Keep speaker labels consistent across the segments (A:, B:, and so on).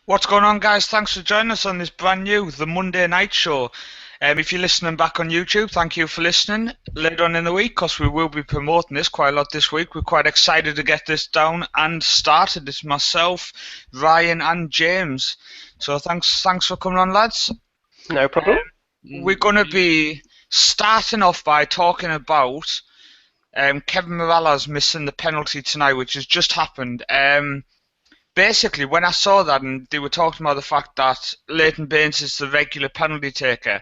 A: What's going on, guys? Thanks for joining us on this brand new The Monday Night Show. If you're listening back on YouTube, thank you for listening later on in the week, because we will be promoting this quite a lot this week. We're quite excited to get this down and started. It's myself, Ryan, and James. So thanks for coming on, lads.
B: No problem.
A: We're going to be starting off by talking about Kevin Mirallas missing the penalty tonight, which has just happened. Basically, when I saw that and they were talking about the fact that Leighton Baines is the regular penalty taker,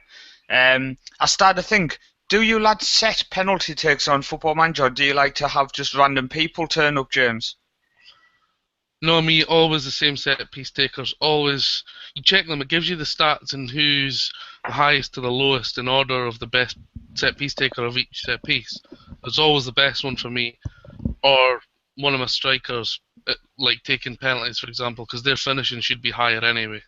A: I started to think, do you lads set penalty takes on Football Manager, or do you like to have just random people turn up, James?
C: No, me, always the same set piece takers. Always, you check them, it gives you the stats and who's the highest to the lowest in order of the best set piece taker of each set piece. It's always the best one for me, or one of my strikers, like taking penalties, for example, because their finishing should be higher anyway.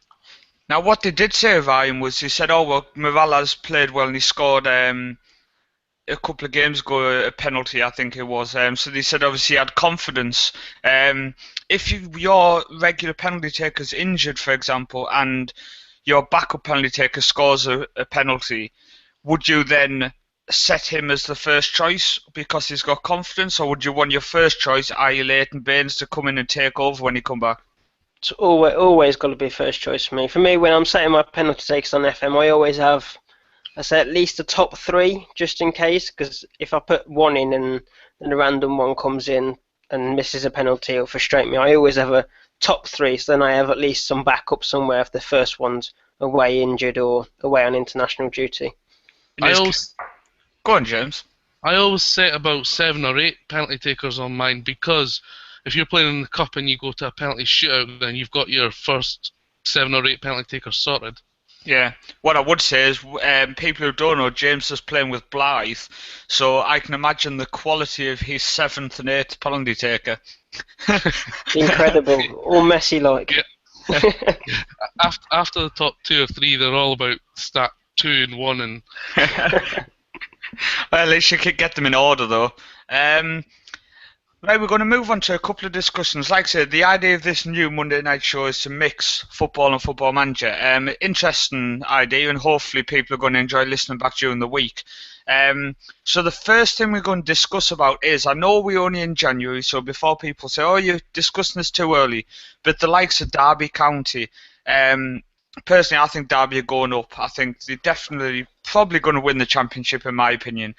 A: Now, what they did say, Ryan, was he said, oh, well, Mirallas played well and he scored a couple of games ago a penalty, I think it was. So they said, obviously, he had confidence. If your regular penalty taker's injured, for example, and your backup penalty taker scores a penalty, would you then set him as the first choice because he's got confidence, or would you want your first choice, i.e. Leighton Baines, to come in and take over when he come back?
B: It's always got to be first choice for me. For me, when I'm setting my penalty takes on FM, I say at least a top three just in case, because if I put one in and then a random one comes in and misses a penalty, it'll frustrate me. I always have a top three, so then I have at least some backup somewhere if the first one's away injured or away on international duty.
A: Go on, James.
C: I always set about 7 or 8 penalty takers on mine, because if you're playing in the cup and you go to a penalty shootout, then you've got your first 7 or 8 penalty takers sorted.
A: Yeah, what I would say is, people who don't know, James is playing with Blythe, so I can imagine the quality of his 7th and 8th penalty taker.
B: Incredible, all Messi-like.
C: Yeah. After the top 2 or 3, they're all about stat 2 and 1 and.
A: Well, at least you could get them in order, though. Right, we're going to move on to a couple of discussions. Like I said, the idea of this new Monday night show is to mix football and Football Manager. Interesting idea, and hopefully people are going to enjoy listening back during the week. So the first thing we're going to discuss about is, I know we're only in January, so before people say, oh, you're discussing this too early, but the likes of Derby County, personally, I think Derby are going up. I think they're definitely probably going to win the championship, in my opinion.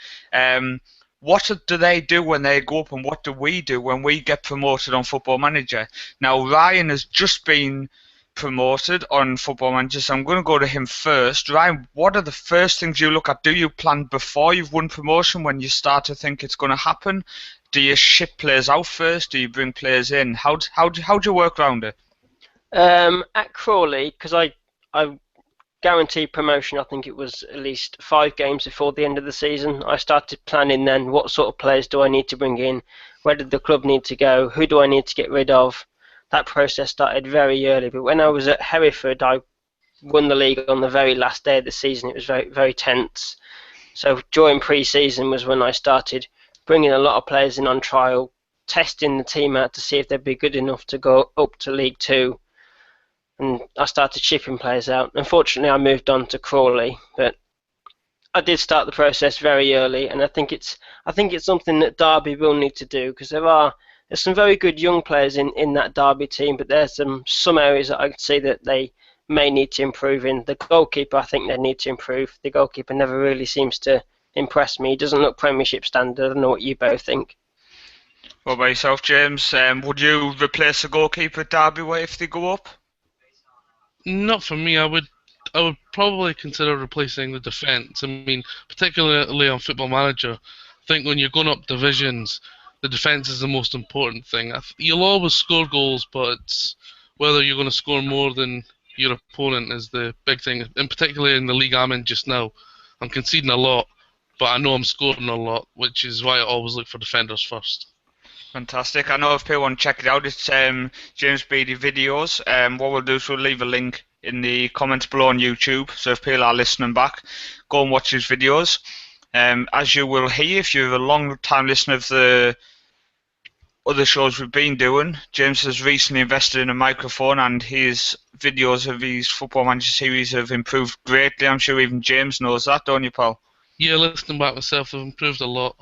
A: What do they do when they go up, and what do we do when we get promoted on Football Manager? Now, Ryan has just been promoted on Football Manager, so I'm going to go to him first. Ryan, what are the first things you look at? Do you plan before you've won promotion, when you start to think it's going to happen? Do you ship players out first? Do you bring players in? How do you work around it?
B: At Crawley, because I guaranteed promotion, I think it was at least 5 games before the end of the season. I started planning then, what sort of players do I need to bring in, where did the club need to go, who do I need to get rid of. That process started very early, but when I was at Hereford, I won the league on the very last day of the season. It was very, very tense. So during pre-season was when I started bringing a lot of players in on trial, testing the team out to see if they'd be good enough to go up to League 2. And I started shipping players out. Unfortunately, I moved on to Crawley, but I did start the process very early, and I think it's something that Derby will need to do, because there's some very good young players in that Derby team, but there's some areas that I can see that they may need to improve in. The goalkeeper, I think they need to improve. The goalkeeper never really seems to impress me. He doesn't look Premiership standard. I don't know what you both think.
A: What about yourself, James? Would you replace the goalkeeper at Derby if they go up?
C: Not for me. I would probably consider replacing the defence. I mean, particularly on Football Manager, I think when you're going up divisions, the defence is the most important thing. You'll always score goals, but it's whether you're going to score more than your opponent is the big thing. And particularly in the league I'm in just now, I'm conceding a lot, but I know I'm scoring a lot, which is why I always look for defenders first.
A: Fantastic. I know if people want to check it out, it's James Beattie Videos. What we'll do is we'll leave a link in the comments below on YouTube, so if people are listening back, go and watch his videos. As you will hear, if you're a long time listener of the other shows we've been doing, James has recently invested in a microphone, and he's videos of his Football Manager series have improved greatly. I'm sure even James knows that, don't you, Paul?
C: Yeah, listening back myself, they've improved a lot.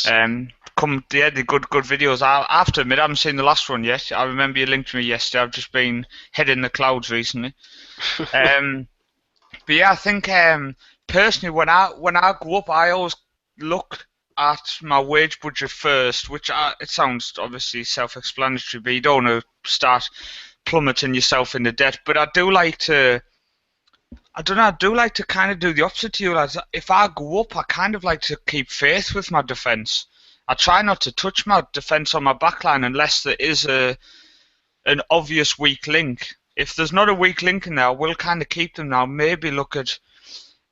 A: The good videos. I have to admit, I haven't seen the last one yet. I remember you linked to me yesterday. I've just been head in the clouds recently. But yeah, I think personally, when I go up, I always look at my wage budget first, which it sounds obviously self-explanatory, but you don't want to start plummeting yourself into debt. But I do like to kind of do the opposite to you, lads. If I go up, I kind of like to keep faith with my defence. I try not to touch my defence on my backline unless there is an obvious weak link. If there's not a weak link in there, I will kind of keep them now. Maybe look at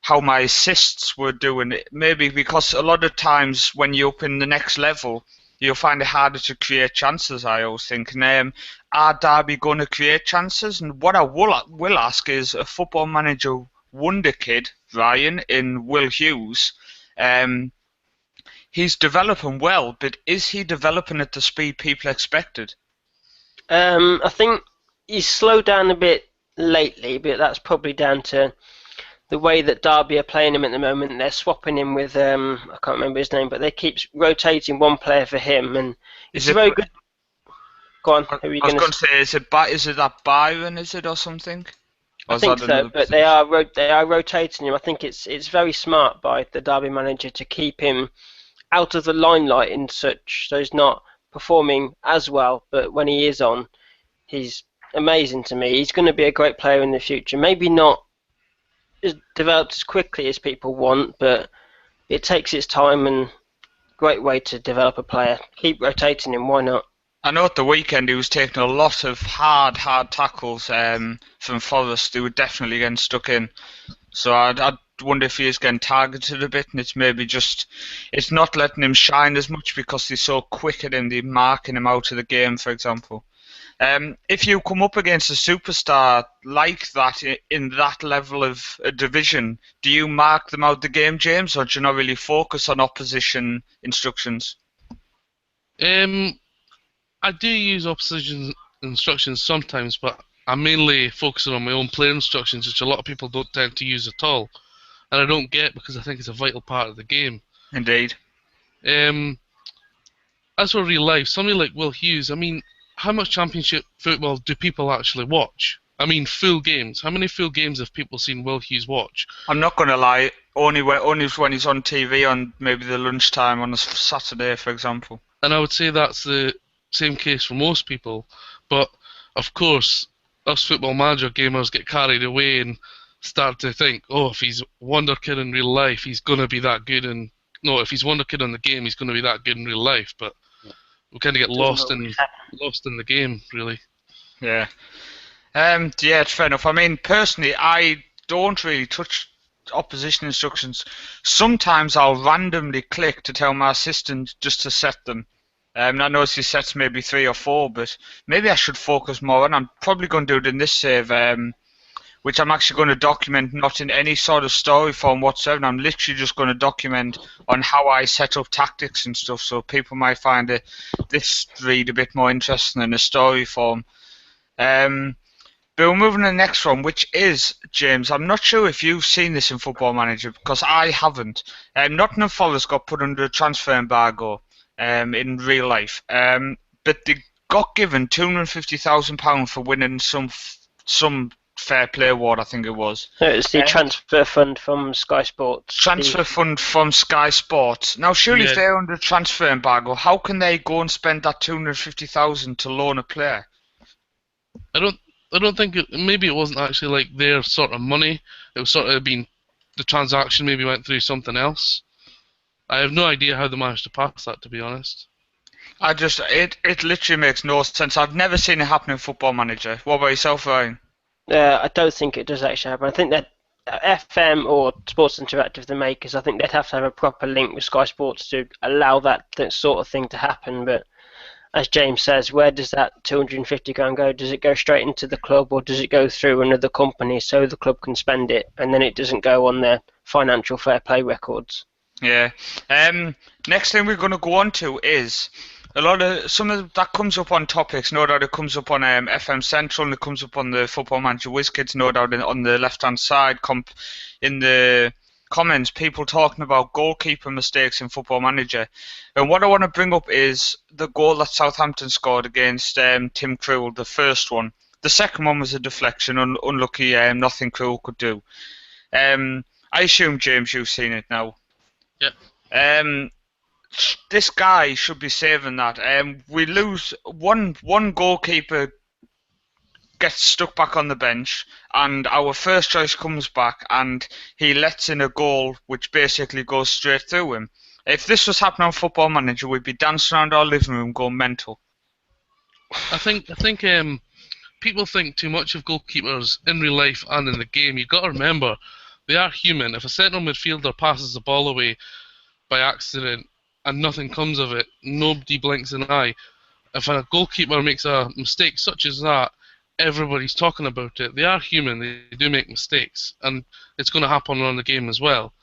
A: how my assists were doing. Maybe because a lot of times when you're up in the next level, you'll find it harder to create chances, I always think. And are Derby going to create chances? And what I will ask is a Football Manager wonder kid, Ryan, in Will Hughes. He's developing well, but is he developing at the speed people expected?
B: I think he's slowed down a bit lately, but that's probably down to the way that Derby are playing him at the moment. They're swapping him with I can't remember his name, but they keep rotating one player for him, and it's very good. Go on.
A: I was going to say, is it that Byron? Is it or something?
B: I think so, but they are rotating him. I think it's very smart by the Derby manager to keep him out of the limelight and such, so he's not performing as well. But when he is on, he's amazing to me. He's going to be a great player in the future. Maybe not developed as quickly as people want, but it takes its time, and great way to develop a player. Keep rotating him, why not?
A: I know at the weekend he was taking a lot of hard tackles from Forest. They were definitely getting stuck in. So I'd wonder if he is getting targeted a bit, and it's not letting him shine as much because they're so quick at him, they're marking him out of the game, for example. If you come up against a superstar like that in that level of a division, do you mark them out the game, James, or do you not really focus on opposition instructions?
C: I do use opposition instructions sometimes, but I'm mainly focusing on my own player instructions, which a lot of people don't tend to use at all, and I don't get because I think it's a vital part of the game.
A: Indeed.
C: As for real life, somebody like Will Hughes, I mean, how much Championship football do people actually watch? I mean, full games. How many full games have people seen Will Hughes watch?
A: I'm not going to lie, only when he's on TV on maybe the lunchtime on a Saturday, for example.
C: And I would say that's the same case for most people, but of course us Football Manager gamers get carried away and start to think, oh, if he's Wonder Kid in real life, he's going to be that good, and no, if he's Wonder Kid on the game, he's going to be that good in real life. But we kind of get lost in the game, really.
A: Yeah. Yeah, it's fair enough. I mean, personally, I don't really touch opposition instructions. Sometimes I'll randomly click to tell my assistant just to set them. I notice he sets maybe 3 or 4, but maybe I should focus more on. I'm probably going to do it in this save, which I'm actually going to document not in any sort of story form whatsoever. I'm literally just going to document on how I set up tactics and stuff, so people might find this read a bit more interesting in a story form. But we're moving to the next one, which is, James, I'm not sure if you've seen this in Football Manager, because I haven't. Nottingham Forest got put under a transfer embargo in real life, but they got given £250,000 for winning some fair play award, I think it was.
B: No, it's the transfer fund from Sky Sports.
A: Transfer fund from Sky Sports. Now, surely if they're under transfer embargo, how can they go and spend that £250,000 to loan a player?
C: I don't think maybe it wasn't actually like their sort of money. It was sort of the transaction maybe went through something else. I have no idea how they managed to pass that, to be honest.
A: It literally makes no sense. I've never seen it happen in Football Manager. What about yourself, Ryan?
B: I don't think it does actually happen. I think that FM or Sports Interactive, the makers, I think they'd have to have a proper link with Sky Sports to allow that sort of thing to happen. But as James says, where does that £250,000 go? Does it go straight into the club, or does it go through another company so the club can spend it, and then it doesn't go on their financial fair play records?
A: Yeah. Next thing we're going to go on to is a lot of some of that comes up on topics. No doubt it comes up on FM Central, and it comes up on the Football Manager WizKids. No doubt on the left-hand side, in the comments, people talking about goalkeeper mistakes in Football Manager. And what I want to bring up is the goal that Southampton scored against Tim Krul, the first one. The second one was a deflection, unlucky, nothing Krul could do. I assume, James, you've seen it now.
C: Yep.
A: This guy should be saving that. We lose one goalkeeper gets stuck back on the bench, and our first choice comes back, and he lets in a goal which basically goes straight through him. If this was happening on Football Manager, we'd be dancing around our living room going mental.
C: I think people think too much of goalkeepers in real life and in the game. You've got to remember, they are human. If a central midfielder passes the ball away by accident and nothing comes of it, nobody blinks an eye. If a goalkeeper makes a mistake such as that, everybody's talking about it. They are human, they do make mistakes, and it's going to happen on the game as well.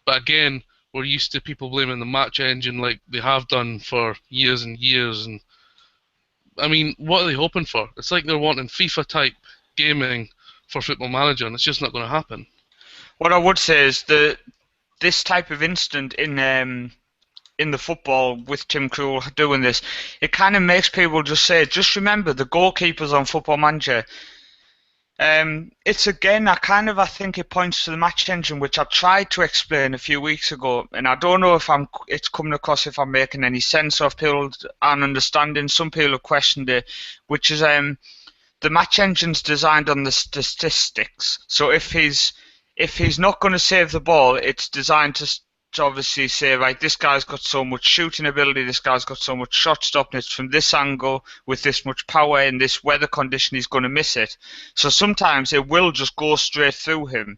C: But again, we're used to people blaming the match engine like they have done for years and years. And I mean, what are they hoping for? It's like they're wanting FIFA-type gaming for Football Manager, and it's just not going to happen.
A: What I would say is that this type of incident in the football with Tim Krul doing this, it kind of makes people just remember the goalkeepers on Football Manager. It's again, I think it points to the match engine, which I tried to explain a few weeks ago, and I don't know if it's coming across if I'm making any sense or if people aren't understanding. Some people have questioned it, which is the match engine's designed on the statistics. So if he's not going to save the ball, it's designed to obviously say, right, this guy's got so much shooting ability, this guy's got so much shot stopping from this angle with this much power in this weather condition, he's going to miss it. So sometimes it will just go straight through him.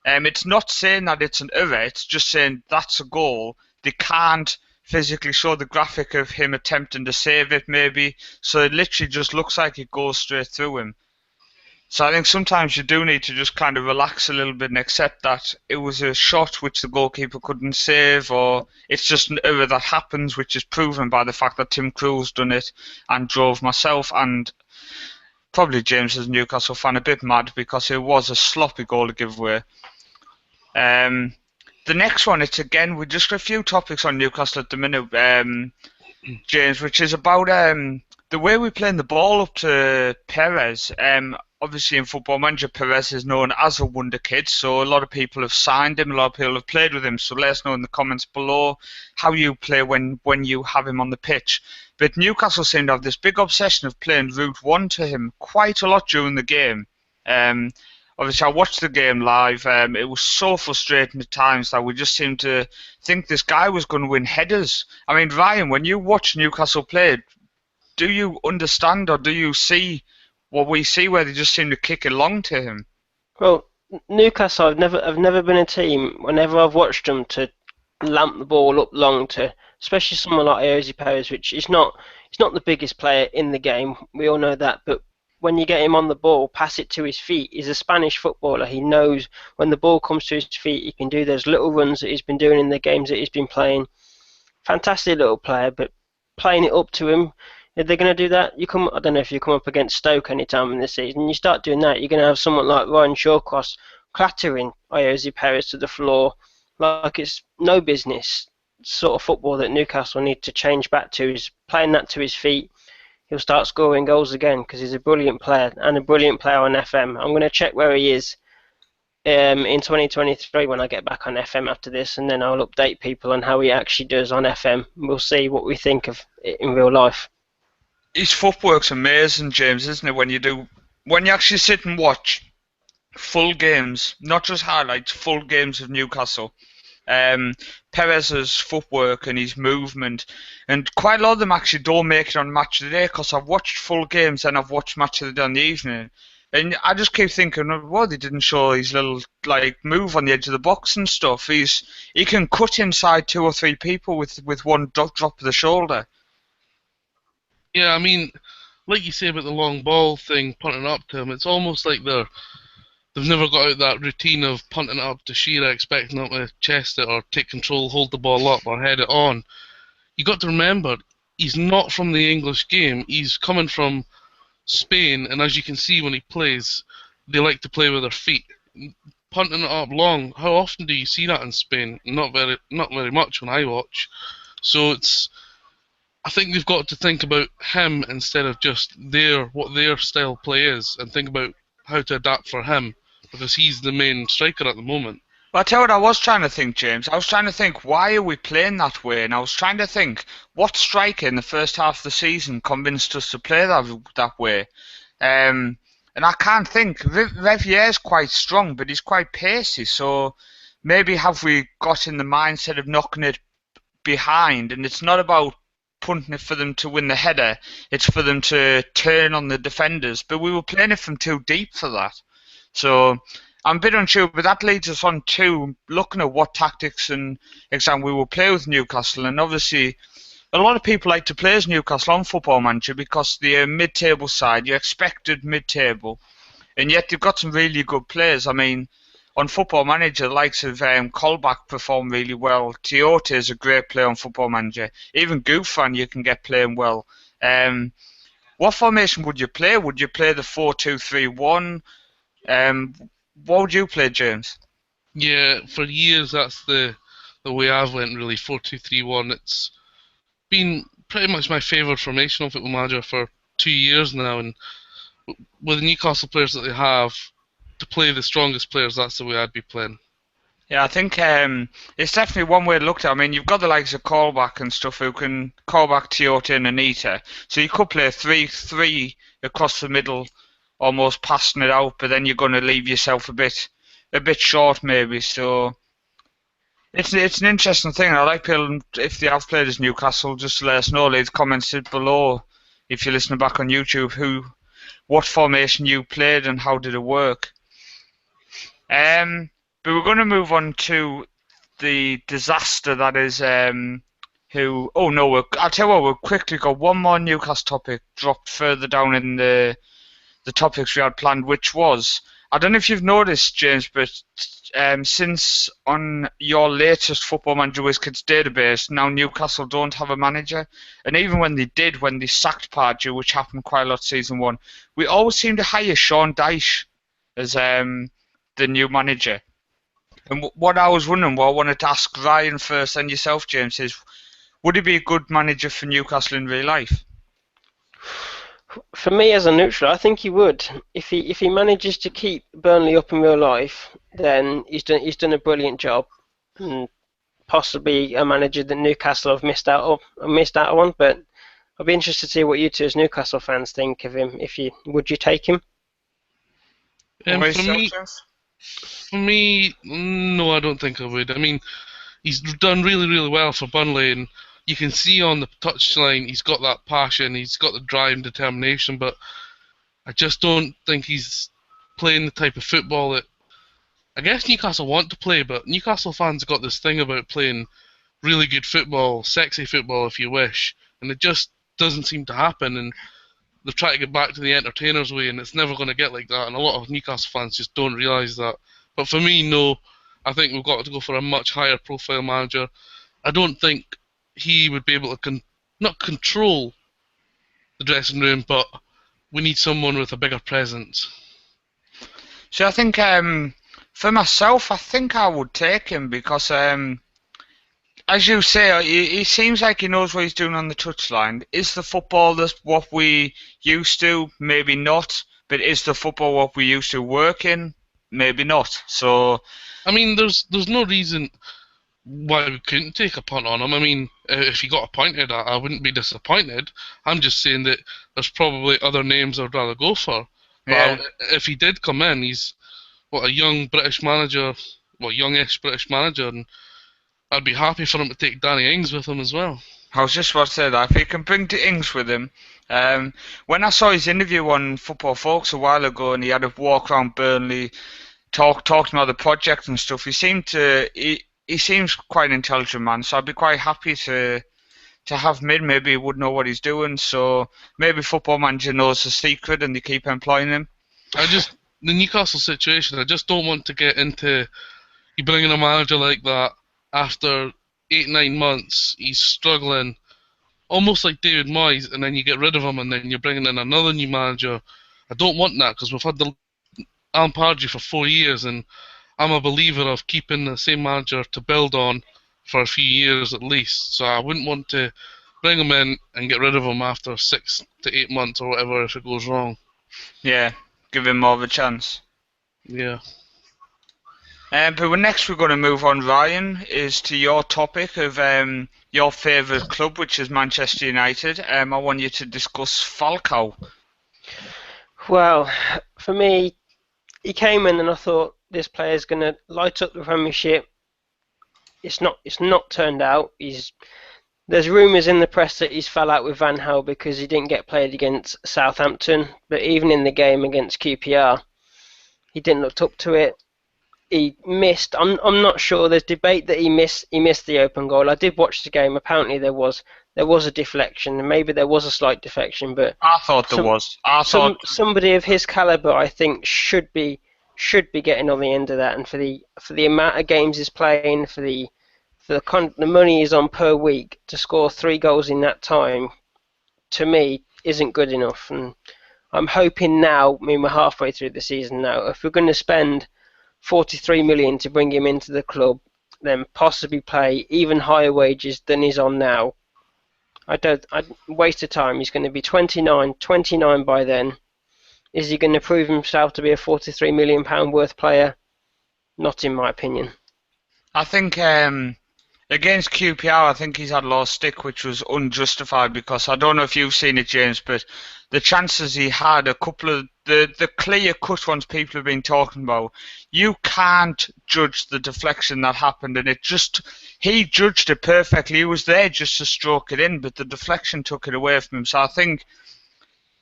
A: It's not saying that it's an error, it's just saying that's a goal. They can't physically show the graphic of him attempting to save it maybe, so it literally just looks like it goes straight through him. So I think sometimes you do need to just kind of relax a little bit and accept that it was a shot which the goalkeeper couldn't save, or it's just an error that happens, which is proven by the fact that Tim Krul's done it and drove myself and probably James as a Newcastle fan a bit mad because it was a sloppy goal to give away. The next one, it's again, we just got a few topics on Newcastle at the minute, James, which is about the way we're playing the ball up to Perez. Obviously, in Football Manager, Perez is known as a wonder kid, so a lot of people have signed him, a lot of people have played with him. So let us know in the comments below how you play when you have him on the pitch. But Newcastle seem to have this big obsession of playing Route 1 to him quite a lot during the game. Obviously, I watched the game live. It was so frustrating at times that we just seemed to think this guy was going to win headers. I mean, Ryan, when you watch Newcastle play, do you understand or do you see what we see where they just seem to kick it long to him?
B: Well, Newcastle, I've never been a team, whenever I've watched them, to lamp the ball up long to, especially someone like Ayoze Perez, which is not the biggest player in the game. We all know that, but when you get him on the ball, pass it to his feet. He's a Spanish footballer. He knows when the ball comes to his feet, he can do those little runs that he's been doing in the games that he's been playing. Fantastic little player, but playing it up to him, if they're going to do that, I don't know if you come up against Stoke any time in the season, you start doing that, you're going to have someone like Ryan Shawcross clattering Ayoze Perez to the floor like it's no business. Sort of football that Newcastle need to change back to is playing that to his feet. He'll start scoring goals again because he's a brilliant player and a brilliant player on FM. I'm going to check where he is in 2023 when I get back on FM after this, and then I'll update people on how he actually does on FM. We'll see what we think of it in real life.
A: His footwork's amazing, James, isn't it? When you actually sit and watch full games, not just highlights, full games of Newcastle. Perez's footwork and his movement, and quite a lot of them actually don't make it on Match of the Day because I've watched full games and I've watched Match of the Day in the evening, and I just keep thinking, well, they didn't show his little move on the edge of the box and stuff. He can cut inside 2 or 3 people with one drop of the shoulder.
C: Yeah, I mean, like you say about the long ball thing, punting up to him, it's almost like they've never got out that routine of punting it up to Shearer, expecting him to chest it or take control, hold the ball up or head it on. You got to remember, he's not from the English game. He's coming from Spain, and as you can see when he plays, they like to play with their feet. Punting it up long, how often do you see that in Spain? Not very much when I watch. So I think they've got to think about him instead of just what their style play is, and think about how to adapt for him, because he's the main striker at the moment.
A: Well, I tell you what I was trying to think, James. I was trying to think, why are we playing that way? And I was trying to think, what striker in the first half of the season convinced us to play that way? And I can't think. Revier's quite strong, but he's quite pacey. So maybe have we got in the mindset of knocking it behind? And it's not about punting it for them to win the header. It's for them to turn on the defenders. But we were playing it from too deep for that. So I'm a bit unsure, but that leads us on to looking at what tactics and example we will play with Newcastle. And obviously, a lot of people like to play as Newcastle on Football Manager because they're a mid-table side. You're expected mid-table, and yet they've got some really good players. I mean, on Football Manager, the likes of Colback perform really well. Tiote is a great player on Football Manager. Even Gouffran you can get playing well. What formation would you play? Would you play the 4-2-3-1? What would you play, James?
C: Yeah, for years that's the way I've went really. 4-2-3-1. It's been pretty much my favourite formation on Football Manager for 2 years now, and with the Newcastle players that they have, to play the strongest players, that's the way I'd be playing.
A: Yeah, I think it's definitely one way to look at it. I mean, you've got the likes of Colback and stuff who can call back Tiote and Anita. So you could play 3-3 across the middle, almost passing it out, but then you're going to leave yourself a bit short maybe. So it's an interesting thing. I like people, if they have played as Newcastle, just to let us know. Leave comments below if you're listening back on YouTube what formation you played and how did it work. But we're going to move on to the disaster that is I'll tell you what, we'll quickly go one more Newcastle topic dropped further down in the topics we had planned, which was, I don't know if you've noticed, James, but since on your latest Football Manager WizKids database, now Newcastle don't have a manager. And even when they sacked Pardew, which happened quite a lot season 1, we always seem to hire Sean Dyche as the new manager. And what I was wondering, what I wanted to ask Ryan first and yourself, James, is would he be a good manager for Newcastle in real life?
B: For me, as a neutral, I think he would. If he manages to keep Burnley up in real life, then he's done a brilliant job, and possibly a manager that Newcastle have missed out on. But I'll be interested to see what you two as Newcastle fans think of him. Would you take him?
C: For me, no, I don't think I would. I mean, he's done really, really well for Burnley, and you can see on the touchline he's got that passion, he's got the drive and determination, but I just don't think he's playing the type of football that I guess Newcastle want to play, but Newcastle fans have got this thing about playing really good football, sexy football if you wish, and it just doesn't seem to happen, and they've tried to get back to the entertainer's way, and it's never going to get like that, and a lot of Newcastle fans just don't realise that. But for me, no, I think we've got to go for a much higher profile manager. I don't think he would be able to not control the dressing room, but we need someone with a bigger presence.
A: So I think for myself, I think I would take him because, as you say, he seems like he knows what he's doing on the touchline. Is the football what we used to? Maybe not. But is the football what we used to work in? Maybe not. So,
C: I mean, there's no reason why we couldn't take a punt on him. I mean, if he got appointed, I wouldn't be disappointed. I'm just saying that there's probably other names I'd rather go for.
A: Yeah.
C: But if he did come in, he's a young British manager, youngish British manager, and I'd be happy for him to take Danny Ings with him as well.
A: I was just about to say that. If he can bring the Ings with him. When I saw his interview on Football Folks a while ago and he had a walk around Burnley, talked about the project and stuff, he seems quite an intelligent man, so I'd be quite happy to have him in. Maybe he would know what he's doing, so maybe Football Manager knows the secret and they keep employing him.
C: The Newcastle situation, I just don't want to get into you bringing a manager like that after 8-9 months, he's struggling. almost like David Moyes, and then you get rid of him, and then you're bringing in another new manager. I don't want that because we've had the Alan Pardew for 4 years, and I'm a believer of keeping the same manager to build on for a few years at least. So I wouldn't want to bring him in and get rid of him after 6 to 8 months or whatever if it goes wrong.
A: Yeah, give him more of a chance.
C: Yeah.
A: But next we're going to move on, Ryan, is to your topic of your favourite club, which is Manchester United. I want you to discuss Falcao.
B: Well, for me, he came in and I thought this player's going to light up the Premiership. It's not turned out. There's rumours in the press that he's fell out with Van Gaal because he didn't get played against Southampton. But even in the game against QPR, he didn't look up to it. He missed. I'm not sure. There's debate that he missed the open goal. I did watch the game. Apparently there was a deflection, and maybe there was a slight deflection. But
A: I thought there was.
B: Somebody of his caliber, I think, should be getting on the end of that. And for the amount of games he's playing, for the money he's on per week, to score 3 goals in that time, to me, isn't good enough. And I'm hoping now, we're halfway through the season now, if we're going to spend 43 million to bring him into the club, then possibly pay even higher wages than he's on now. I'd waste of time. He's going to be 29 by then. Is he going to prove himself to be a 43 million pound worth player? Not in my opinion.
A: I think against QPR, I think he's had a lot of stick, which was unjustified, because I don't know if you've seen it, James, but the chances he had, a couple of the clear-cut ones people have been talking about, you can't judge the deflection that happened, and he judged it perfectly. He was there just to stroke it in, but the deflection took it away from him. So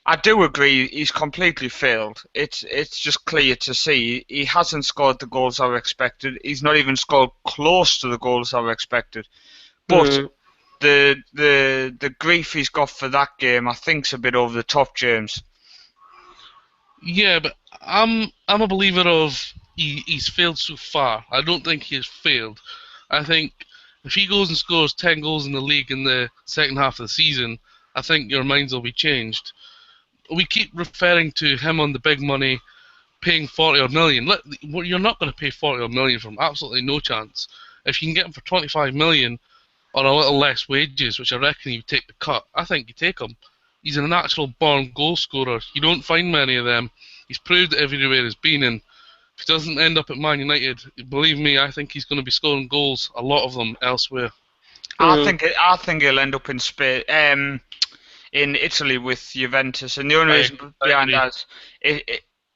A: I do agree he's completely failed. It's just clear to see he hasn't scored the goals I expected. He's not even scored close to the goals I expected. But the grief he's got for that game, I think, is a bit over the top, James.
C: Yeah, but I'm a believer of he's failed so far. I don't think he's failed. I think if he goes and scores 10 goals in the league in the second half of the season, I think your minds will be changed. We keep referring to him on the big money, paying 40 or million. You're not going to pay 40 or million for him. Absolutely no chance. If you can get him for 25 million or a little less wages, which I reckon you take the cut, I think you take him. He's a natural born goal scorer. You don't find many of them. He's proved it everywhere he's been in. If he doesn't end up at Man United, believe me, I think he's going to be scoring goals, a lot of them, elsewhere.
A: I think he'll end up in Spain, in Italy with Juventus, and the only reason behind that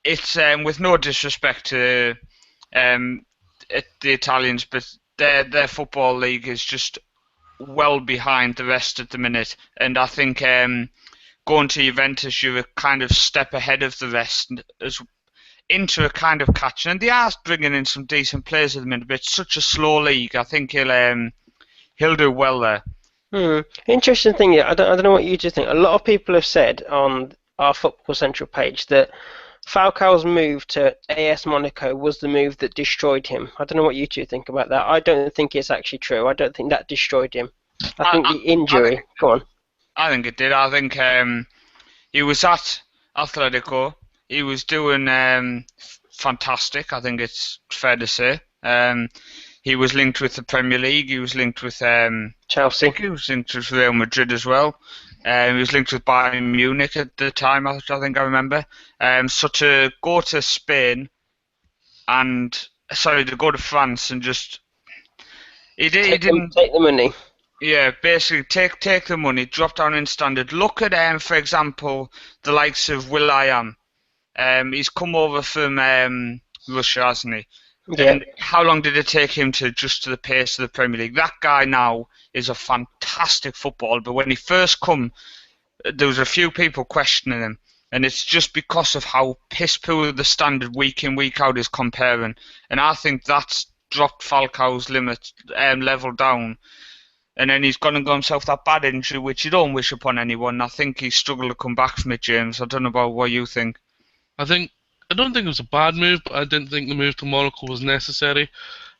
A: it's with no disrespect to the Italians, but their football league is just well behind the rest at the minute, and I think going to Juventus, you're a kind of step ahead of the rest into a kind of catch. And they are bringing in some decent players at the minute, but it's such a slow league. I think he'll do well there.
B: Interesting thing, I don't know what you two think. A lot of people have said on our Football Central page that Falcao's move to AS Monaco was the move that destroyed him. I don't know what you two think about that. I don't think it's actually true. I don't think that destroyed him. I think the injury... Go on.
A: I think it did. I think he was at Atletico. He was doing fantastic, I think it's fair to say. He was linked with the Premier League. He was linked with
B: Chelsea.
A: He was linked with Real Madrid as well. He was linked with Bayern Munich at the time, I think I remember. So to go to Spain to go to France and just... He didn't
B: take the money.
A: Yeah, basically take the money, drop down in standard. Look at for example, the likes of Will.i.am. He's come over from Russia, hasn't he?
B: Yeah.
A: And how long did it take him to adjust to the pace of the Premier League? That guy now is a fantastic footballer, but when he first come, there was a few people questioning him, and it's just because of how piss poor the standard week in, week out is comparing. And I think that's dropped Falcao's level down. And then he's gone and got himself that bad injury, which you don't wish upon anyone. I think he's struggled to come back from it, James. I don't know about what you think.
C: I don't think it was a bad move, but I didn't think the move to Monaco was necessary.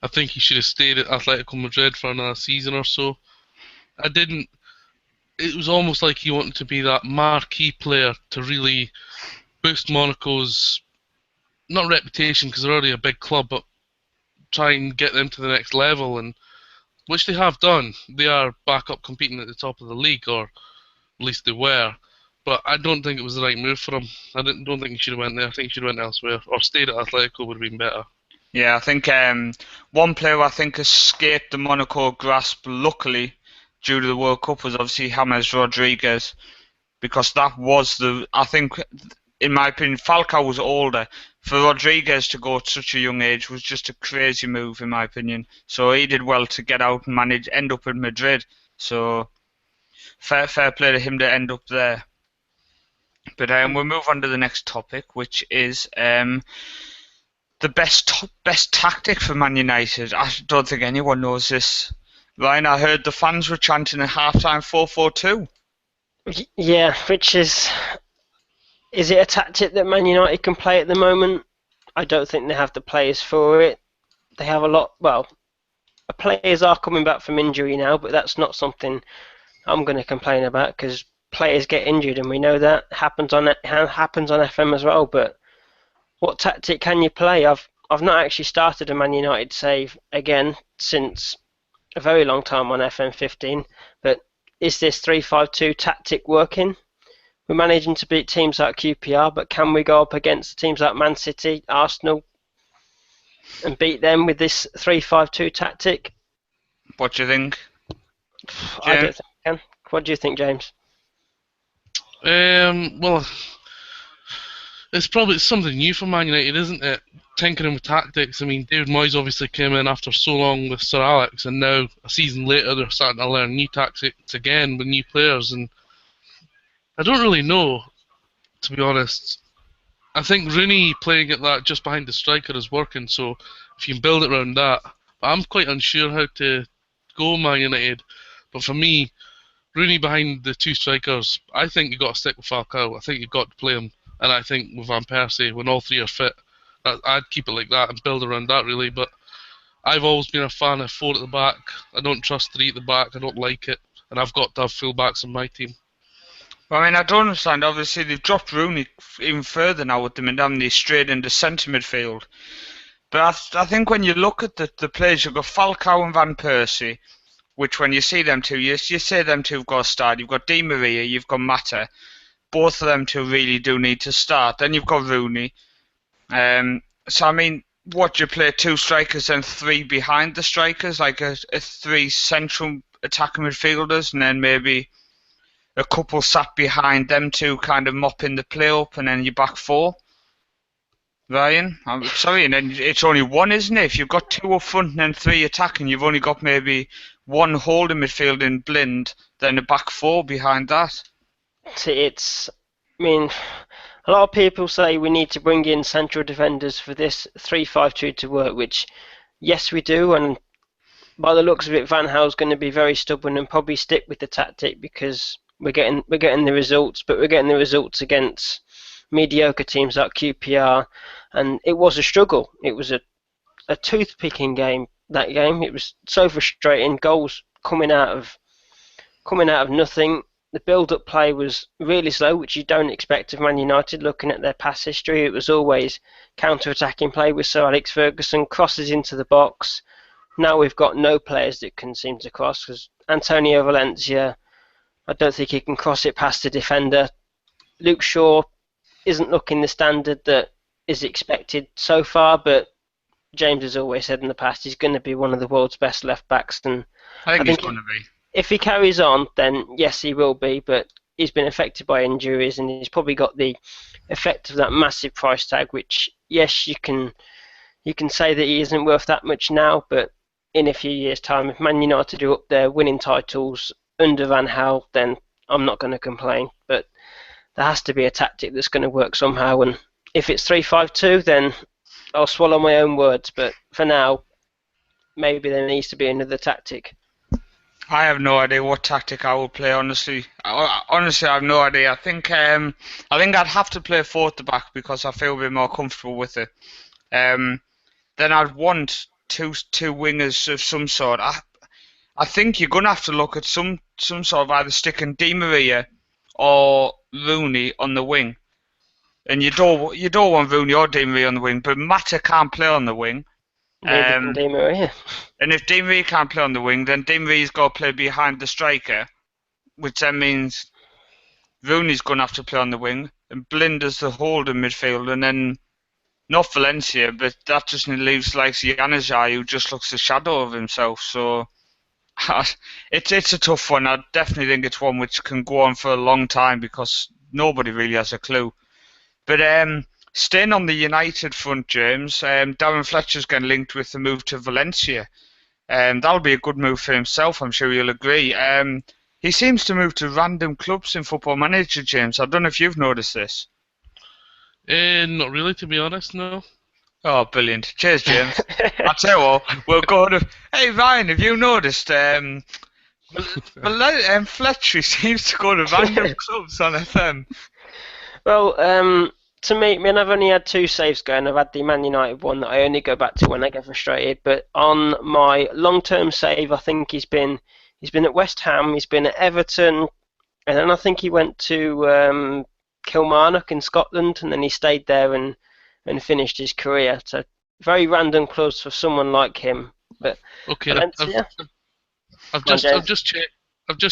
C: I think he should have stayed at Atletico Madrid for another season or so. I didn't it was almost like he wanted to be that marquee player to really boost Monaco's, not reputation because they're already a big club, but try and get them to the next level, and which they have done. They are back up competing at the top of the league, or at least they were. But I don't think it was the right move for him. Don't think he should have went there. I think he should have went elsewhere, or stayed at Atletico would have been better.
A: Yeah, I think one player I think escaped the Monaco grasp, luckily, due to the World Cup, was obviously James Rodriguez, because that was I think, in my opinion, Falcao was older. For Rodriguez to go at such a young age was just a crazy move, in my opinion. So he did well to get out and end up in Madrid. So fair play to him to end up there. But we'll move on to the next topic, which is the best tactic for Man United. I don't think anyone knows this. Ryan, I heard the fans were chanting at halftime 4-4-2.
B: Yeah, which is it a tactic that Man United can play at the moment? I don't think they have the players for it. They have players are coming back from injury now, but that's not something I'm going to complain about because players get injured, and we know that happens on FM as well. But what tactic can you play? I've not actually started a Man United save again since a very long time on FM15. But is this 3-5-2 tactic working? We're managing to beat teams like QPR, but can we go up against teams like Man City, Arsenal, and beat them with this 3-5-2 tactic?
A: What do you think?
B: I don't think we can. What do you think, James?
C: Well, it's probably something new for Man United, isn't it? Tinkering with tactics. I mean, David Moyes obviously came in after so long with Sir Alex, and now a season later they're starting to learn new tactics again with new players. And I don't really know, to be honest. I think Rooney playing at that just behind the striker is working, so if you can build it around that. But I'm quite unsure how to go Man United. But for me, Rooney behind the two strikers, I think you've got to stick with Falcao. I think you've got to play him. And I think with Van Persie, when all three are fit, I'd keep it like that and build around that, really. But I've always been a fan of 4 at the back. I don't trust 3 at the back. I don't like it. And I've got to have full-backs in my team.
A: Well, I mean, I don't understand. Obviously, they've dropped Rooney even further now with them and having these straight into centre midfield. But I think when you look at the players, you've got Falcao and Van Persie, which when you see them two, you say them two have got to start. You've got Di Maria, you've got Mata. Both of them two really do need to start. Then you've got Rooney. So, I mean, what, do you play 2 strikers and 3 behind the strikers? Like a 3 central attacking midfielders and then maybe a couple sat behind them two kind of mopping the play up and then your back 4? Ryan? I'm sorry, and then it's only 1, isn't it? If you've got 2 up front and then 3 attacking, you've only got maybe 1 holding midfield in Blind, then a back 4 behind that.
B: I mean, a lot of people say we need to bring in central defenders for this 3-5-2 to work, which, yes, we do, and by the looks of it, Van Gaal's going to be very stubborn and probably stick with the tactic because we're getting the results, but we're getting the results against mediocre teams like QPR, and it was a struggle. It was a tooth-picking game, that game. It was so frustrating, goals coming out of nothing. The build-up play was really slow, which you don't expect of Man United looking at their past history. It was always counter-attacking play with Sir Alex Ferguson, crosses into the box. Now we've got no players that can seem to cross because Antonio Valencia, I don't think he can cross it past the defender. Luke Shaw isn't looking the standard that is expected so far, but James has always said in the past he's going to be one of the world's best left-backs. And
A: I think he's going to be.
B: If he carries on, then yes, he will be, but he's been affected by injuries and he's probably got the effect of that massive price tag, which, yes, you can say that he isn't worth that much now, but in a few years' time, if Man United are up there winning titles under Van Gaal, then I'm not going to complain. But there has to be a tactic that's going to work somehow, and if it's 3-5-2, then I'll swallow my own words, but for now, maybe there needs to be another tactic.
A: I have no idea what tactic I will play. Honestly, I have no idea. I think I'd have to play 4 at the back because I feel a bit more comfortable with it. Then I'd want two wingers of some sort. I think you're going to have to look at some sort of either sticking Di Maria or Rooney on the wing. And you don't want Rooney or Di Maria on the wing, but Mata can't play on the wing.
B: Neither can Di Maria.
A: And if Di Maria can't play on the wing, then Di Maria's got to play behind the striker, which then means Rooney's going to have to play on the wing, and Blinder's the holding midfield, and then not Valencia, but that just leaves like Januzaj, who just looks the shadow of himself. So it's a tough one. I definitely think it's one which can go on for a long time because nobody really has a clue. But staying on the United front, James, Darren Fletcher's getting linked with the move to Valencia. That'll be a good move for himself, I'm sure you'll agree. He seems to move to random clubs in Football Manager, James. I don't know if you've noticed this.
C: Not really, to be honest, no.
A: Oh, brilliant. Cheers, James. I'll tell you what, we'll go to... Hey, Ryan, have you noticed... Fletcher seems to go to random clubs on FM.
B: Well, to me, I mean, I've only had 2 saves going. I've had the Man United one that I only go back to when I get frustrated. But on my long-term save, I think he's been at West Ham, he's been at Everton, and then I think he went to Kilmarnock in Scotland, and then he stayed there and finished his career. So very random clubs for someone like him. But
C: okay, I've just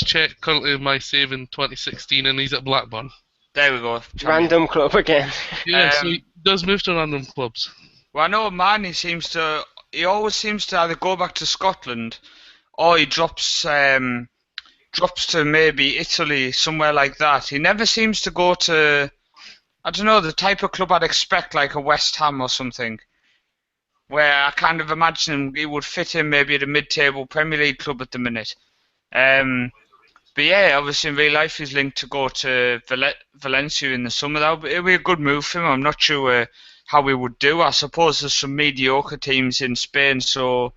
C: checked currently my save in 2016, and he's at Blackburn.
A: There we go.
B: Random club again.
C: Yeah, so he does move to random clubs.
A: Well, I know Manny he always seems to either go back to Scotland or he drops to maybe Italy, somewhere like that. He never seems to go to, I don't know, the type of club I'd expect, like a West Ham or something, where I kind of imagine he would fit in maybe at a mid-table Premier League club at the minute. But yeah, obviously in real life he's linked to go to Valencia in the summer. It would be a good move for him. I'm not sure how he would do. I suppose there's some mediocre teams in Spain, so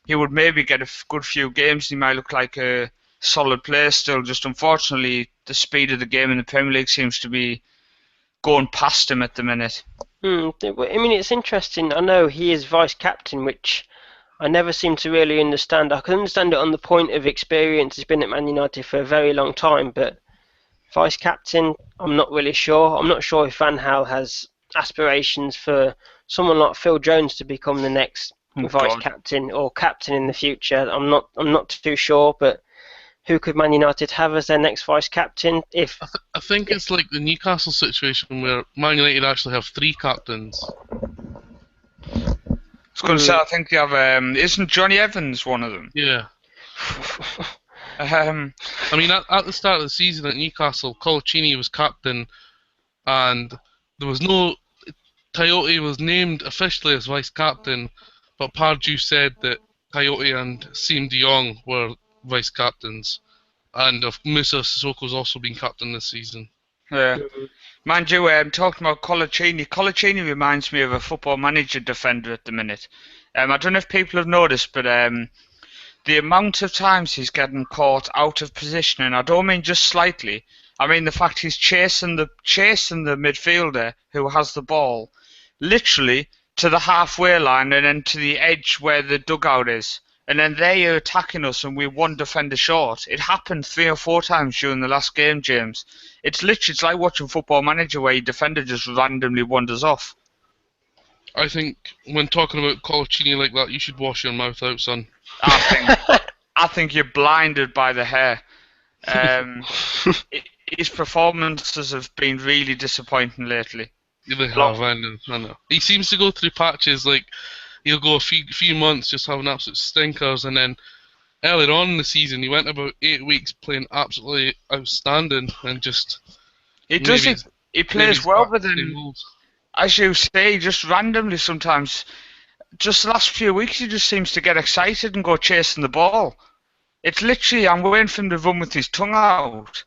A: he would maybe get a good few games. He might look like a solid player still. Just unfortunately, the speed of the game in the Premier League seems to be going past him at the minute.
B: I mean, it's interesting. I know he is vice-captain, which I never seem to really understand. I can understand it on the point of experience. He's been at Man United for a very long time, but vice-captain, I'm not really sure. I'm not sure if Van Gaal has aspirations for someone like Phil Jones to become the next vice-captain or captain in the future. I'm not too sure, but who could Man United have as their next vice-captain?
C: I think it's like the Newcastle situation where Man United actually have 3 captains.
A: I was going to say, I think they have, isn't Johnny Evans one of them?
C: Yeah. I mean, at the start of the season at Newcastle, Colaccini was captain, and there was no... Coyote was named officially as vice-captain, but Pardew said that Coyote and Siem de Jong were vice-captains, and Moussa Sissoko's also been captain this season.
A: Yeah. Mind you, talking about Colaccini reminds me of a Football Manager defender at the minute. I don't know if people have noticed, but the amount of times he's getting caught out of position, and I don't mean just slightly, I mean the fact he's chasing the midfielder who has the ball, literally to the halfway line and then to the edge where the dugout is. And then they are attacking us and we're one defender short. It happened 3 or 4 times during the last game, James. It's like watching Football Manager where your defender just randomly wanders off.
C: I think when talking about Colaccini like that, you should wash your mouth out, son.
A: I think you're blinded by the hair. His performances have been really disappointing lately.
C: They have, I know. He seems to go through patches like... He'll go a few months just having absolute stinkers, and then earlier on in the season he went about 8 weeks playing absolutely outstanding and just... He
A: plays well, but then, as you say, just randomly sometimes, just the last few weeks he just seems to get excited and go chasing the ball. It's literally, I'm waiting for him to run with his tongue out.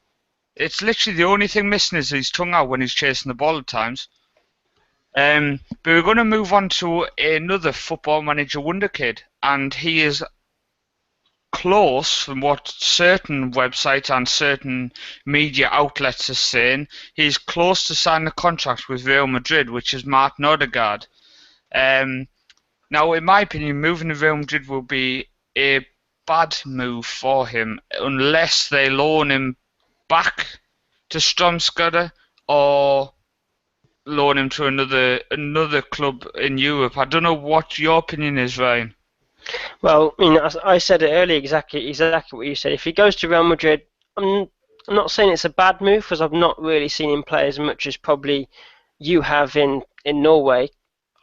A: It's literally the only thing missing is his tongue out when he's chasing the ball at times. But we're going to move on to another Football Manager wonder kid, and he is close, from what certain websites and certain media outlets are saying, he's close to signing a contract with Real Madrid, which is Martin Odegaard. Now, in my opinion, moving to Real Madrid will be a bad move for him unless they loan him back to Strømsgodde or loan him to another club in Europe. I don't know what your opinion is, Ryan.
B: Well, as I said it earlier, exactly what you said. If he goes to Real Madrid, I'm not saying it's a bad move because I've not really seen him play as much as probably you have in Norway.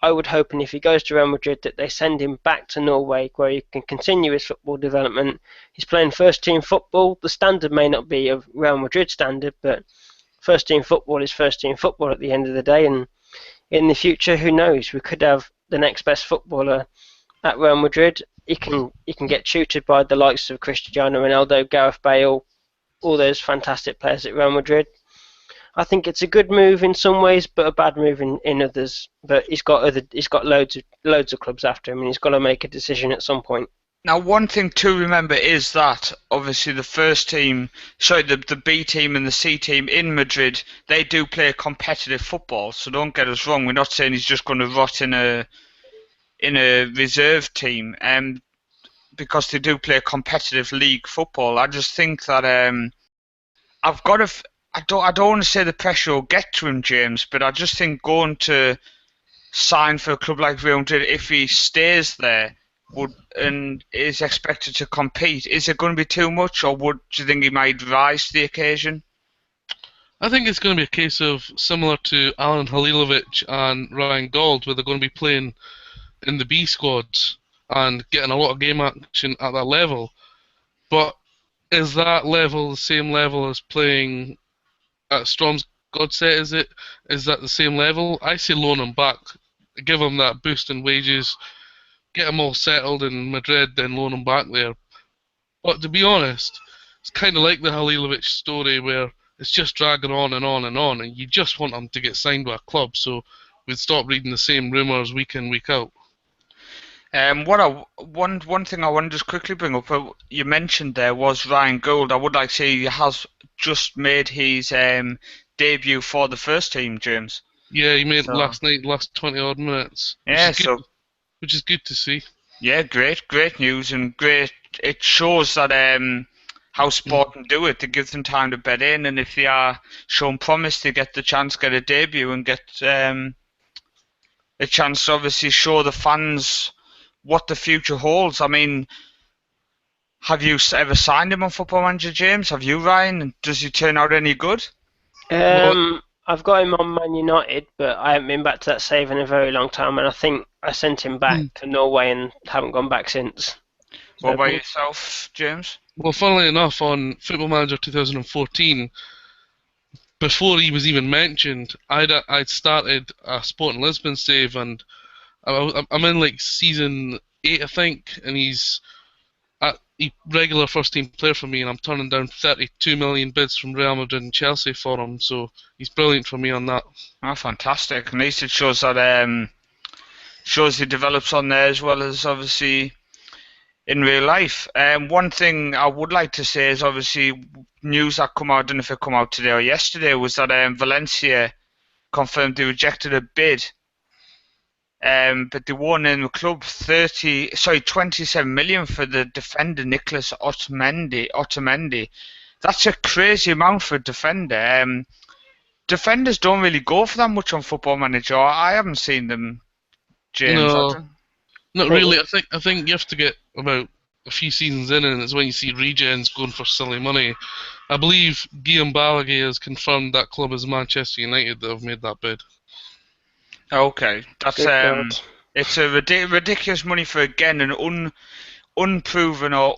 B: I would hope, and if he goes to Real Madrid, that they send him back to Norway where he can continue his football development. He's playing first team football. The standard may not be a Real Madrid standard, but first team football is first team football at the end of the day. And in the future, who knows? We could have the next best footballer at Real Madrid. He can get tutored by the likes of Cristiano Ronaldo, Gareth Bale, all those fantastic players at Real Madrid. I think it's a good move in some ways, but a bad move in others. But he's got loads of clubs after him, and he's got to make a decision at some point.
A: Now, one thing to remember is that obviously the B team and the C team in Madrid, they do play competitive football. So don't get us wrong. We're not saying he's just going to rot in a reserve team, because they do play competitive league football. I just think that I don't want to say the pressure will get to him, James, but I just think going to sign for a club like Real Madrid, if he stays there, and is expected to compete, is it going to be too much, or do you think he might rise to the occasion?
C: I think it's going to be a case of similar to Alan Halilovic and Ryan Gauld, where they're going to be playing in the B squads and getting a lot of game action at that level. But is that level the same level as playing at Strømsgodset? Is that the same level? I say loan him back, give him that boost in wages, get him all settled in Madrid, then loan him back there. But to be honest, it's kind of like the Halilovic story where it's just dragging on and on and on, and you just want him to get signed by a club so we'd stop reading the same rumours week in, week out.
A: One thing I want to just quickly bring up, you mentioned there, was Ryan Gauld. I would like to say he has just made his debut for the first team, James.
C: Yeah, he made last night, last 20 odd minutes.
A: Yeah,
C: which is good to see.
A: Yeah, great news, and great. It shows that how Sporting do it. They give them time to bed in, and if they are shown promise, they get the chance, get a debut, and get a chance to obviously show the fans what the future holds. I mean, have you ever signed him on Football Manager, James? Have you, Ryan? And does he turn out any good?
B: I've got him on Man United, but I haven't been back to that save in a very long time, and I think I sent him back to Norway and haven't gone back since.
A: What about yourself, James?
C: Well, funnily enough, on Football Manager 2014, before he was even mentioned, I'd started a Sporting Lisbon save, and I'm in like season 8, I think, and he's a regular first team player for me, and I'm turning down 32 million bids from Real Madrid and Chelsea for him, so he's brilliant for me on that.
A: Oh, fantastic. At least it shows that shows he develops on there as well as obviously in real life. One thing I would like to say is obviously news that come out, I don't know if it come out today or yesterday, was that Valencia confirmed they rejected a bid. But they won in the club 27 million for the defender Nicolas Otamendi. That's a crazy amount for a defender. Defenders don't really go for that much on Football Manager. I haven't seen them, James.
C: No, not really. I think you have to get about a few seasons in, and it's when you see regens going for silly money. I believe Guillaume Balaguer has confirmed that club is Manchester United that have made that bid.
A: Okay, that's it's a ridiculous money for again an unproven or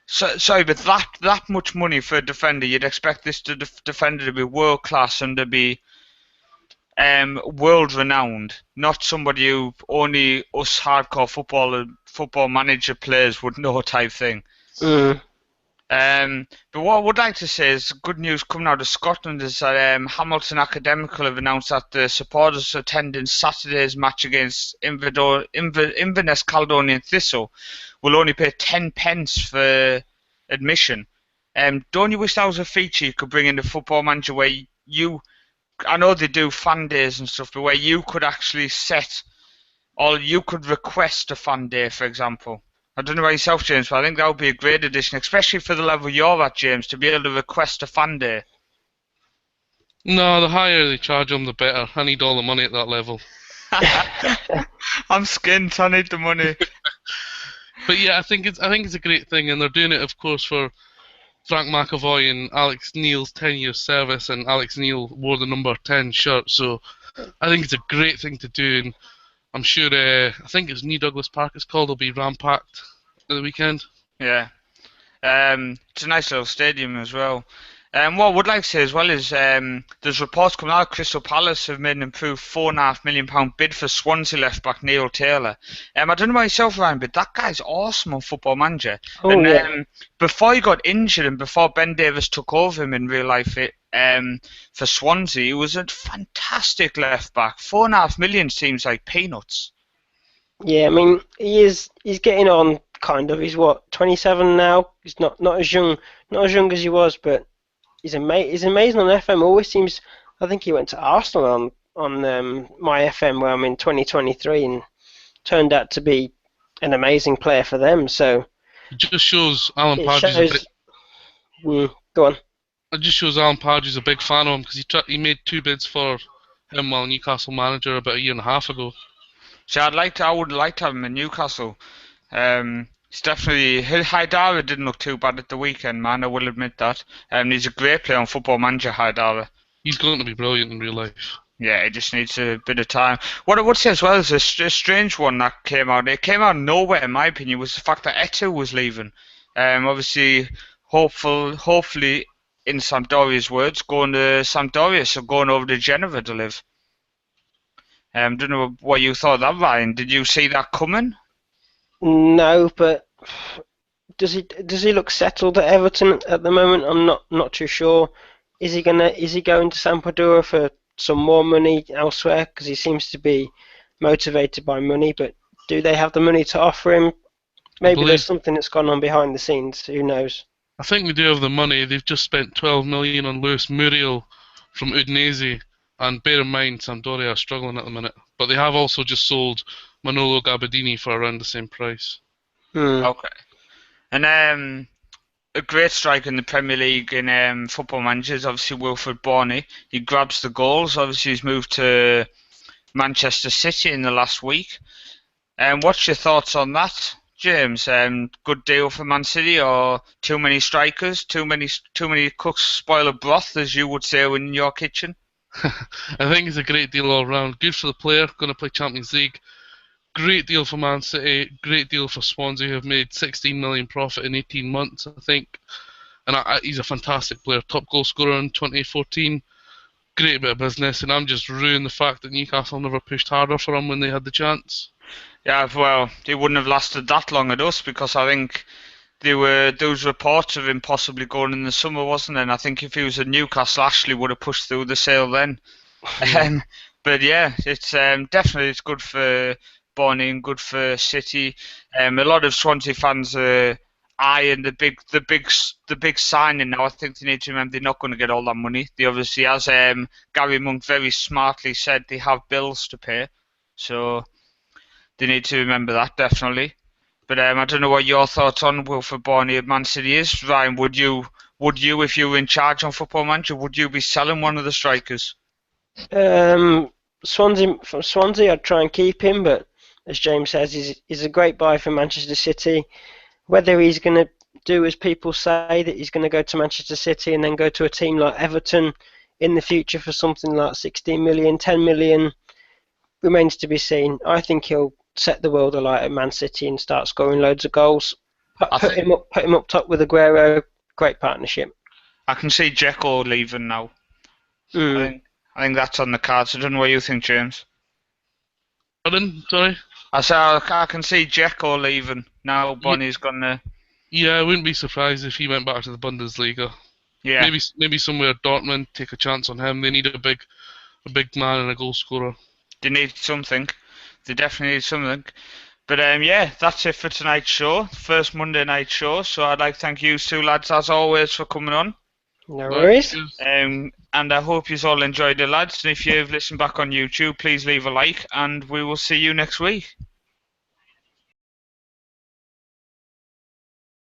A: sorry, but that much money for a defender, you'd expect this defender to be world class and to be world renowned, not somebody who only us hardcore football manager players would know type thing. But what I would like to say is good news coming out of Scotland is that Hamilton Academical have announced that the supporters attending Saturday's match against Inverness Caledonian Thistle will only pay 10 pence for admission. Don't you wish that was a feature you could bring into Football Manager where I know they do fan days and stuff, but where you could actually set, or you could request a fan day, for example, I don't know about yourself, James, but I think that would be a great addition, especially for the level you're at, James, to be able to request a fan day.
C: No, the higher they charge them, the better. I need all the money at that level.
A: I'm skint. I need the money.
C: But yeah, I think it's a great thing, and they're doing it, of course, for Frank McAvoy and Alex Neil's 10-year service, and Alex Neil wore the number 10 shirt, so I think it's a great thing to do, and I'm sure, I think it's New Douglas Park it's called, will be rampacked at the weekend.
A: Yeah. It's a nice little stadium as well. What I would like to say as well is there's reports coming out Crystal Palace have made an improved £4.5 million bid for Swansea left-back Neil Taylor. I don't know about yourself, Ryan, but that guy's awesome on Football Manager. Before he got injured and before Ben Davis took over him in real life for Swansea, he was a fantastic left-back. £4.5 million seems like peanuts.
B: Yeah, I mean, he's getting on, kind of. He's what, 27 now? He's not as young as he was, but he's amazing on FM. Always seems. I think he went to Arsenal on my FM where I'm in 2023 and turned out to be an amazing player for them. So
C: it just shows Alan Pardew.
B: Go on.
C: It just shows Alan Pardew's a big fan of him because he made 2 bids for him while Newcastle manager about a year and a half ago.
A: So I would like to have him in Newcastle. He's definitely Haidara didn't look too bad at the weekend, man. I will admit that. He's a great player on Football Manager, Haidara.
C: He's going to be brilliant in real life.
A: Yeah, he just needs a bit of time. What I would say as well is a strange one that came out. It came out of nowhere, in my opinion, was the fact that Eto'o was leaving. Obviously, hopefully, in Sampdoria's words, going to Sampdoria, so going over to Genova to live. Don't know what you thought of that, Ryan. Did you see that coming?
B: No, but does he look settled at Everton at the moment? I'm not too sure. Is he going to Sampdoria for some more money elsewhere? Because he seems to be motivated by money, but do they have the money to offer him? Maybe there's something that's gone on behind the scenes. Who knows?
C: I think they do have the money. They've just spent 12 million on Luis Muriel from Udinese. And bear in mind, Sampdoria are struggling at the minute. But they have also just sold Manolo Gabardini for around the same price.
A: Okay. And a great striker in the Premier League in Football Manager is obviously Wilfred Bony. He grabs the goals. Obviously, he's moved to Manchester City in the last week. What's your thoughts on that, James? Good deal for Man City, or too many strikers, too many cooks spoil a broth, as you would say in your kitchen?
C: I think it's a great deal all round. Good for the player, going to play Champions League. Great deal for Man City. Great deal for Swansea, who have made 16 million profit in 18 months, I think. And he's a fantastic player. Top goal scorer in 2014. Great bit of business. And I'm just ruining the fact that Newcastle never pushed harder for him when they had the chance.
A: Yeah, well, he wouldn't have lasted that long at us, because I think there were those reports of him possibly going in the summer, wasn't there? And I think if he was at Newcastle, Ashley would have pushed through the sale then. But yeah, it's definitely it's good for Bony and good for City. A lot of Swansea fans are eyeing the big signing now. I think they need to remember they're not going to get all that money. They obviously, as Gary Monk very smartly said, they have bills to pay, so they need to remember that definitely. But I don't know what your thoughts on Wilfred Bony at Man City is. Ryan, would you, if you were in charge on Football Manager, would you be selling one of the strikers?
B: From Swansea, I'd try and keep him, but as James says, he's a great buy for Manchester City. Whether he's going to do as people say, that he's going to go to Manchester City and then go to a team like Everton in the future for something like 16 million, 10 million, remains to be seen. I think he'll set the world alight at Man City and start scoring loads of goals. Put him up top with Aguero. Great partnership.
A: I can see Dzeko leaving now. I think that's on the cards. I don't know what you think, James.
C: Pardon? Sorry?
A: I said I can see Dzeko leaving now. Bonny's gonna.
C: Yeah, I wouldn't be surprised if he went back to the Bundesliga.
A: Yeah.
C: Maybe somewhere Dortmund take a chance on him. They need a big man and a goal scorer.
A: They need something. They definitely need something. But yeah, that's it for tonight's show. First Monday night show. So I'd like to thank you two lads as always for coming on.
B: No worries.
A: And I hope you all enjoyed it, lads. And if you've listened back on YouTube, please leave a like, and we will see you next week.